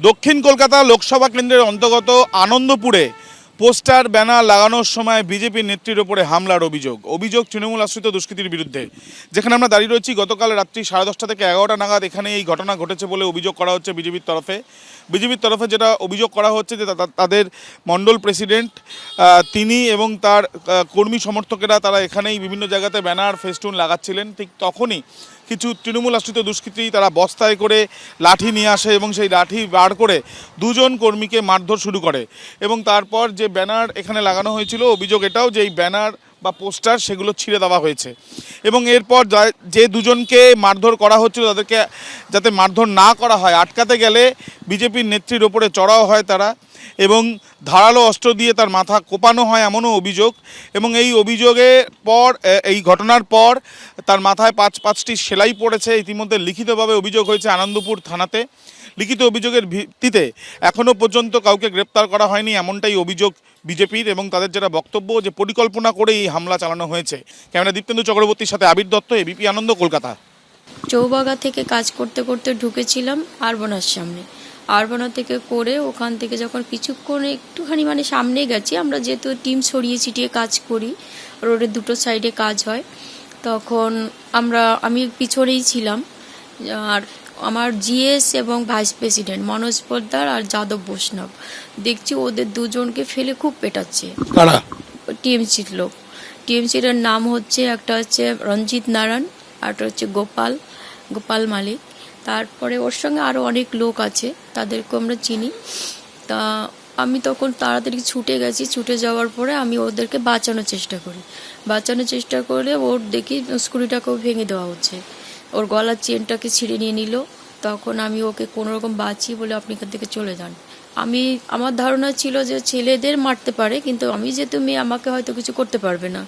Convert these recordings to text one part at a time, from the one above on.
দক্ষিণ কলকাতা লোকসভা কেন্দ্রের অন্তর্গত আনন্দপুরে পোস্টার ব্যানার লাগানোর সময় বিজেপির নেত্রীর ওপরে হামলার অভিযোগ তৃণমূল আশ্রিত দুষ্কৃতীর বিরুদ্ধে। যেখানে আমরা দাঁড়িয়ে রয়েছি, গতকাল রাত্রি 10:30 থেকে 11টা নাগাদ এখানে এই ঘটনা ঘটেছে বলে অভিযোগ করা হচ্ছে বিজেপির তরফে যেটা অভিযোগ করা হচ্ছে যে তাদের মণ্ডল প্রেসিডেন্ট তিনি এবং তার কর্মী সমর্থকেরা তারা এখানেই বিভিন্ন জায়গাতে ব্যানার ফেস্টুন লাগাচ্ছিলেন। ঠিক তখনই কিছু তৃণমূল আশ্রিত দুষ্কৃতী তারা বস্তায় করে লাঠি নিয়ে আসে এবং সেই লাঠি বার করে দুজন কর্মীকে মারধর শুরু করে এবং তারপর যে ব্যানার এখানে লাগানো হয়েছিল, অভিযোগ এটাও যে এই ব্যানার বা পোস্টার সেগুলো ছিঁড়ে দেওয়া হয়েছে এবং এরপর যে দুজনকে মারধর করা হচ্ছিল তাদেরকে যাতে মারধর না করা হয় আটকাতে গেলে বিজেপির নেত্রীর ওপরে চড়াও হয় তারা এবং ধারালো অস্ত্র দিয়ে তার মাথা কোপানো হয় এমনও অভিযোগ। এবং এই অভিযোগের পর, এই ঘটনার পর তার মাথায় 5টি সেলাই পড়েছে। ইতিমধ্যে লিখিতভাবে অভিযোগ হয়েছে আনন্দপুর থানাতে। লিখিত অভিযোগের ভিত্তিতে এখনও পর্যন্ত কাউকে গ্রেপ্তার করা হয়নি, এমনটাই অভিযোগ বিজেপির এবং তাদের যেটা বক্তব্য যে পরিকল্পনা করে এই হামলা চালানো হয়েছে। ক্যামেরা দীপ্তেন্দু চক্রবর্তীর সাথে আবির দত্ত, এবিপি আনন্দ, কলকাতা। চৌবাগা থেকে কাজ করতে করতে ঢুকেছিলাম আরবানার সামনে। আরবানা থেকে করে ওখান থেকে যখন কিছুক্ষণ একটুখানি সামনে গেছি, আমরা যেহেতু টিম ছড়িয়ে ছিটিয়ে কাজ করি, রোডের দুটো সাইডে কাজ হয়, তখন আমি পিছনেই ছিলাম। আর আমার জিএস এবং ভাইস প্রেসিডেন্ট মনোজ পোদ্দার আর যাদব বৈষ্ণব দেখছি ওদের দুজনকে ফেলে খুব পেটাচ্ছে। টিএমসির লোক। টিএমসির নাম হচ্ছে, একটা হচ্ছে রঞ্জিত নারায়ণ আর একটা হচ্ছে গোপাল মালিক। তারপরে ওর সঙ্গে আরও অনেক লোক আছে, তাদেরকে আমরা চিনি। তা আমি তখন তাড়াতাড়ি ছুটে গেছি। ছুটে যাওয়ার পরে আমি ওদেরকে বাঁচানোর চেষ্টা করে ওর দেখি স্কুটিটাকেও ভেঙে দেওয়া হচ্ছে, ওর গলার চেনটাকে ছিঁড়ে নিয়ে নিল। তখন আমি ওকে কোনোরকম বাঁচিয়ে বলে আপনি এখান থেকে চলে যান। আমার ধারণা ছিল যে ছেলেদের মারতে পারে, কিন্তু আমি যেহেতু মেয়ে আমাকে হয়তো কিছু করতে পারবে না।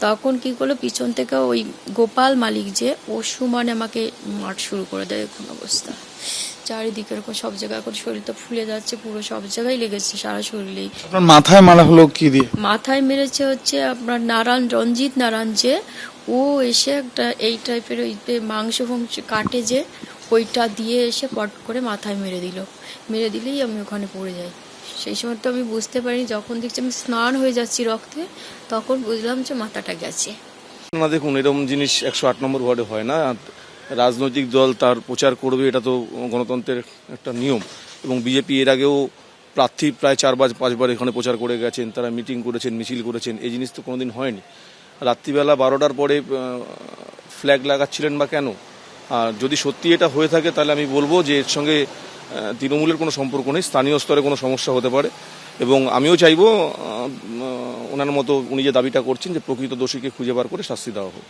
তখন কি করলো, পিছন থেকে ওই গোপাল মালিক যে ও সুমানে আমাকে মার শুরু করে দেয়। কোন অবস্থা চারিদিকে এরকম সব জায়গায় এখন শরীর তো ফুলে যাচ্ছে, পুরো সব জায়গায় লেগেছে, সারা শরীরেই। আপনার মাথায় মারা হলো কি দিয়ে? মাথায় মেরেছে হচ্ছে আপনার রঞ্জিত নারায়ণ, যে ও এসে একটা এই টাইপের ওই মাংস কাটে যে ওইটা দিয়ে এসে পট করে মাথায় মেরে দিলেই আমি ওখানে পড়ে যাই। সেই সময় তো আমি বুঝতে পারিনি, যখন দেখছি আমি স্নান হয়ে যাচ্ছি রক্তে, তখন বুঝলাম যে মাথাটা গেছে। না দেখুন, এরকম জিনিস 108 নম্বর ওয়ার্ডে হয় না। রাজনৈতিক দল তার প্রচার করবে, এটা তো গণতন্ত্রের একটা নিয়ম। এবং বিজেপি এর আগেও প্রার্থী প্রায় 4-5বার এখানে প্রচার করে গেছেন, তারা মিটিং করেছেন, মিছিল করেছেন। এই জিনিস তো কোনোদিন হয়নি। রাত্রিবেলা 12টার পরে ফ্ল্যাগ লাগাচ্ছিলেন বা কেন? আর যদি সত্যি এটা হয়ে থাকে তাহলে আমি বলবো যে এর সঙ্গে তৃণমূলের কোনো সম্পর্ক নেই, স্থানীয় স্তরে কোনো সমস্যা হতে পারে। এবং আমিও চাইবো ওনার মতো উনি যে দাবিটা করছেন যে প্রকৃত দোষীকে খুঁজে বার করে শাস্তি দেওয়া হোক।